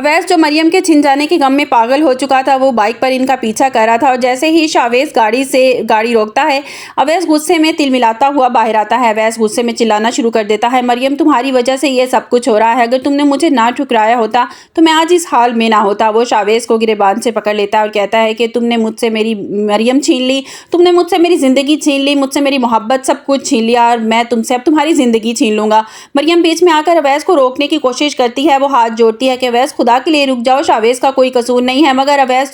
अवैस जो मरियम के छिन जाने के गम में पागल हो चुका था, वो बाइक पर इनका पीछा कर रहा था और जैसे ही शावेज गाड़ी रोकता है, अवैस गुस्से में तिलमिलाता हुआ बाहर आता है। अवैस गुस्से में चिल्लाना शुरू कर देता है, मरियम तुम्हारी वजह से ये सब कुछ हो रहा है, अगर तुमने मुझे ना ठुकराया होता तो मैं आज इस हाल में ना होता। वो शावेज को गिरेबान से पकड़ लेता है और कहता है कि तुमने मुझसे मेरी मरियम छीन ली, तुमने मुझसे मेरी ज़िंदगी छीन ली, मुझसे मेरी मोहब्बत सब कुछ छीन लिया और मैं तुमसे अब तुम्हारी ज़िंदगी छीन लूँगा। मरियम बीच में आकर अवैस को रोकने की कोशिश करती है, वो हाथ जोड़ती है कि अवैस खुदा के लिए रुक जाओ, शावेज का कोई कसूर नहीं है। मगर अवैस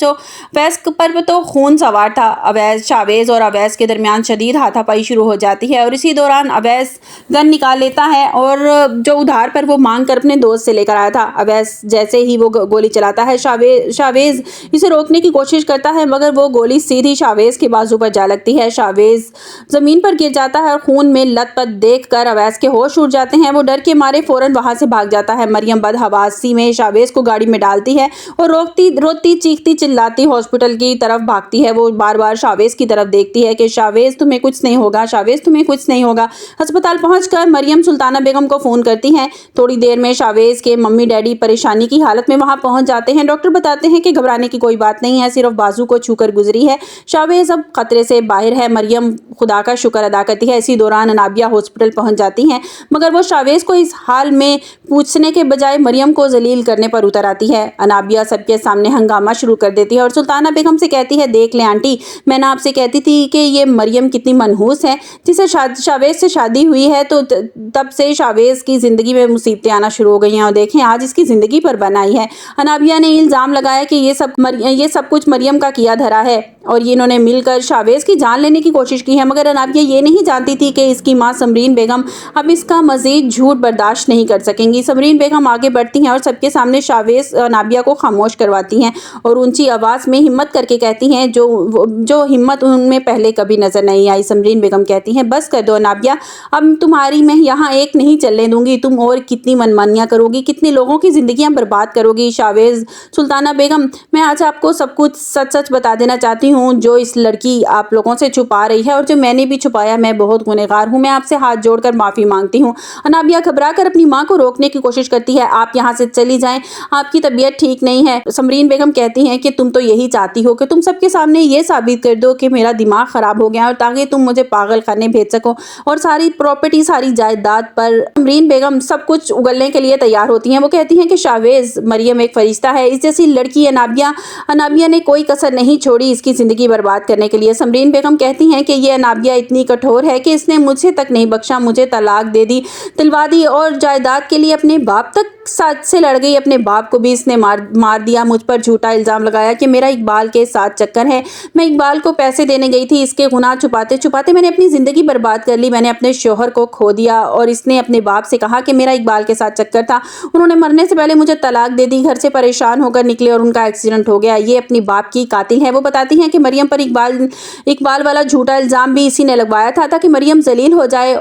पर तो खून सवार था। शावेज और अवैस के दरमियान शदीद हाथापाई शुरू हो जाती है और इसी दौरान अवैस गन निकाल लेता है और जो उधार पर वो मांग कर अपने दोस्त से लेकर आया था। अवैस जैसे ही वो गोली चलाता है, शावेज इसे रोकने की कोशिश करता है, मगर वो गोली सीधी शावेज के बाजू पर जा लगती है। शावेज जमीन पर गिर जाता है और खून में लथपथ देखकर अवैस के होश उड़ जाते हैं। वो डर के मारे फौरन वहां से भाग जाता है। मरियम बदहवासी में शावेज को गाड़ी में डालती है और रोती चीखती चिल्लाती हॉस्पिटल की तरफ भागती है। वो बार बार शावेज की तरफ देखती है कि शावेज तुम्हें कुछ नहीं होगा, शावेज तुम्हें कुछ नहीं होगा। अस्पताल पहुंचकर मरियम सुल्ताना बेगम को फोन करती हैं। थोड़ी देर में शावेज के मम्मी डैडी परेशानी की हालत में वहां पहुंच जाते हैं। डॉक्टर बताते हैं कि घबराने की कोई बात नहीं है, सिर्फ बाजू को छूकर गुजरी है, शावेज अब खतरे से बाहर है। मरियम खुदा का शुक्र अदा करती है। इसी दौरान अनाबिया हॉस्पिटल पहुंच जाती हैं, मगर वो शावेज को इस हाल में पूछने के बजाय मरियम को जलील करने पर उतर आती है। अनाबिया सबके सामने हंगामा शुरू कर देती है और सुल्ताना बेगम से कहती है, देख ले आंटी, मैं ना आपसे कहती थी कि ये मरियम कितनी मनहूस है, जिसे शावेज से शादी हुई है तो तब से शावेज की ज़िंदगी में मुसीबतें आना शुरू हो गई हैं और देखें आज इसकी ज़िंदगी पर बनाई है। अनाबिया ने इल्ज़ाम लगाया कि ये सब कुछ मरियम का किया धरा है और ये इन्होंने मिलकर शावेज की जान लेने की कोशिश की है। मगर अनाबिया ये नहीं जानती थी कि इसकी माँ समरीन बेगम अब इसका मज़ीद झूठ बर्दाश्त नहीं कर सकेंगी। समरीन बेगम आगे बढ़ती हैं और सबके सामने शावेज अनाबिया को खामोश करवाती हैं और ऊंची आवाज़ में हिम्मत करके कहती हैं जो हिम्मत उनमें पहले कभी नज़र नहीं आई। समरीन बेगम कहती हैं, बस कर दो अनाबिया, अब तुम्हारी मैं यहाँ एक नहीं चलने दूंगी, तुम और कितनी मनमानियाँ करोगी, कितने लोगों की ज़िंदगियाँ बर्बाद करोगी। शावेज सुल्ताना बेगम, मैं आज आपको सब कुछ सच सच बता देना चाहती हूँ, जो इस लड़की आप लोगों से छुपा रही है और जो मैंने भी छुपाया, मैं बहुत गुनहगार हूँ, मैं आपसे हाथ जोड़कर माफ़ी मांगती हूँ। अनाबिया घबरा कर अपनी माँ को रोकने की कोशिश करती है, आप यहाँ से चली जाएं, आपकी तबीयत ठीक नहीं है। समरीन बेगम कहती हैं कि तुम तो यही चाहती हो कि तुम सबके सामने ये साबित कर दो कि मेरा दिमाग ख़राब हो गया और ताकि तुम मुझे पागल खाने भेज सको और सारी प्रॉपर्टी सारी जायदाद पर। समरीन बेगम सब कुछ उगलने के लिए तैयार होती हैं। वो कहती हैं कि शावेज मरियम एक फरिश्ता है, इस जैसी लड़की अनाबिया ने कोई कसर नहीं छोड़ी इसकी ज़िंदगी बर्बाद करने के लिए। समरीन बेगम कहती हैं कि ये अनाबिया इतनी कठोर है कि इसने मुझे तक नहीं बख्शा, मुझे तलाक दिलवा दी और जायदाद के लिए अपने बाप तक साथ से लड़ गई। अपने बाप को भी इसने मार दिया। मुझ पर झूठा इल्ज़ाम लगाया कि मेरा इकबाल के साथ चक्कर है, मैं इकबाल को पैसे देने गई थी, इसके गुनाह छुपाते छुपाते मैंने अपनी ज़िंदगी बर्बाद कर ली, मैंने अपने शोहर को खो दिया और इसने अपने बाप से कहा कि मेरा इकबाल के साथ चक्कर था, उन्होंने मरने से पहले मुझे तलाक दे दी, घर से परेशान होकर निकले और उनका एक्सीडेंट हो गया, ये अपनी बाप की कातिल है। वो बताती हैं कि मरियम पर इकबाल वाला झूठा इल्ज़ाम भी इसी ने लगवाया था ताकि मरियम जलील हो जाए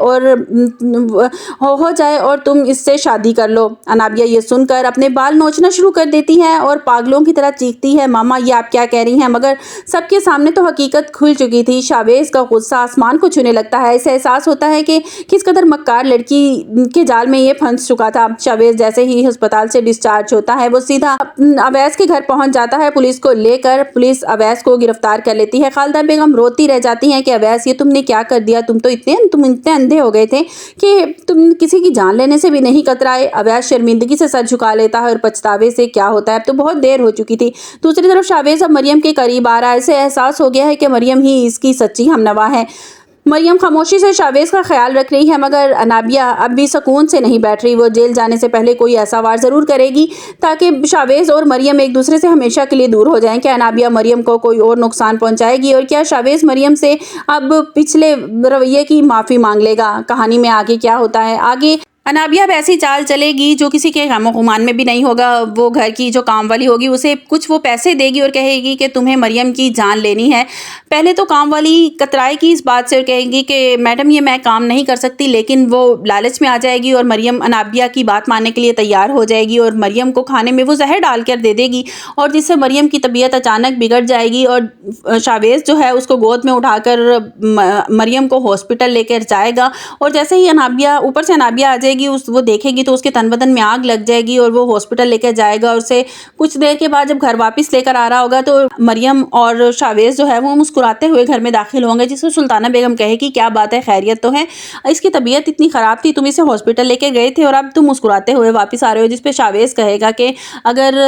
और तुम इससे शादी कर लो। अनाबिया ये सुनकर अपने बाल नोचना शुरू कर देती है और पागलों की तरह चीखती है, मामा ये आप क्या कह रही हैं? मगर सबके सामने तो हकीकत खुल चुकी थी। शावेज का गुस्सा आसमान को छूने लगता है। इसे एहसास होता है कि किस कदर मक्कार लड़की के जाल में ये फंस चुका था। शावेज जैसे ही अस्पताल से डिस्चार्ज होता है, वो सीधा अवैस के घर पहुंच जाता है। पुलिस अवैस को गिरफ्तार कर लेती है। खालिदा बेगम रोती रह जाती हैं कि अवैस ये तुमने क्या कर दिया, तुम इतने अंधे हो गए थे कि तुम किसी की जान लेने से भी नहीं कतराए। अवैस शर्मिंदगी से सर झुका लेता है और पछतावे से क्या होता है, अब तो बहुत देर हो चुकी थी। दूसरी तरफ शावेज अब मरियम के करीब आ रहा है। इसे एहसास हो गया है कि मरियम ही इसकी सच्ची हमनवा है। मरियम खामोशी से शावेज का ख्याल रख रही है, मगर अनाबिया अब भी सुकून से नहीं बैठ रही। वो जेल जाने से पहले कोई ऐसा वार ज़रूर करेगी ताकि शावेज और मरियम एक दूसरे से हमेशा के लिए दूर हो जाएं। क्या अनाबिया मरियम को कोई और नुकसान पहुंचाएगी और क्या शावेज मरियम से अब पिछले रवैये की माफ़ी मांग लेगा? कहानी में आगे क्या होता है? आगे अनाबिया वैसी चाल चलेगी जो किसी के गम गुमान में भी नहीं होगा। वो घर की जो काम वाली होगी उसे कुछ वो पैसे देगी और कहेगी कि तुम्हें मरियम की जान लेनी है। पहले तो काम वाली कतराएगी इस बात से और कहेगी कि मैडम ये मैं काम नहीं कर सकती, लेकिन वो लालच में आ जाएगी और मरियम अनाबिया की बात मानने के लिए तैयार हो जाएगी और मरियम को खाने में वो जहर डाल कर दे देगी और जिससे मरियम की तबीयत अचानक बिगड़ जाएगी और शावेज जो है उसको गोद में उठाकर मरियम को हॉस्पिटल लेकर जाएगा और जैसे ही ऊपर से अनाबिया आ जाएगी گی وہ دیکھے گی تو اس کے تن بدن میں آگ لگ جائے گی اور وہ ہاسپٹل لے کے جائے گا. اور اسے کچھ دیر کے بعد جب گھر واپس لے کر آ رہا ہوگا تو مریم اور شاویز جو ہے وہ مسکراتے ہوئے گھر میں داخل ہوں گے, جس سے سلطانہ بیگم کہے گی کیا بات ہے, خیریت تو ہے, اس کی طبیعت اتنی خراب تھی, تم اسے ہاسپٹل لے کے گئے تھے اور اب تم مسکراتے ہوئے واپس آ رہے ہو. جس پہ شاویز کہے گا کہ اگر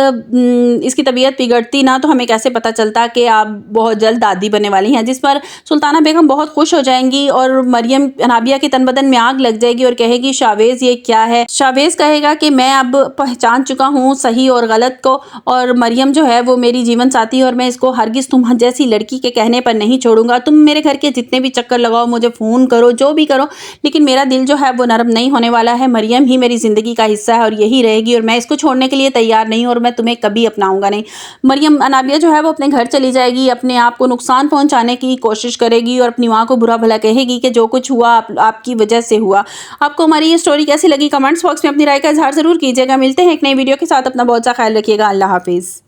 اس کی طبیعت بگڑتی نا تو ہمیں کیسے پتہ چلتا کہ آپ بہت جلد دادی بننے والی ہیں. جس پر سلطانہ بیگم بہت خوش ہو جائیں گی اور مریم انابیہ کے تن بدن میں آگ لگ جائے گی اور کہے گی شاویز یہ کیا ہے. شاویز کہے گا کہ میں اب پہچان چکا ہوں صحیح اور غلط کو, اور مریم جو ہے وہ میری جیون ساتھی ہے اور میں اس کو ہرگز تم جیسی لڑکی کے کہنے پر نہیں چھوڑوں گا. تم میرے گھر کے جتنے بھی چکر لگاؤ, مجھے فون کرو, جو بھی کرو, لیکن میرا دل جو ہے وہ نرم نہیں ہونے والا ہے. مریم ہی میری زندگی کا حصہ ہے اور یہی رہے گی اور میں اس کو چھوڑنے کے لیے تیار نہیں اور میں تمہیں کبھی اپناؤں گا نہیں. مریم انابیہ جو ہے وہ اپنے گھر چلی جائے گی, اپنے آپ کو نقصان پہنچانے کی کوشش کرے گی اور اپنی ماں کو برا بھلا کہے گی کہ جو کچھ ہوا آپ کی وجہ سے ہوا. آپ کو ہماری یہ سٹوری کیسی لگی کمنٹس باکس میں اپنی رائے کا اظہار ضرور کیجیے گا. ملتے ہیں ایک نئی ویڈیو کے ساتھ, اپنا بہت سا خیال رکھیے گا. اللہ حافظ.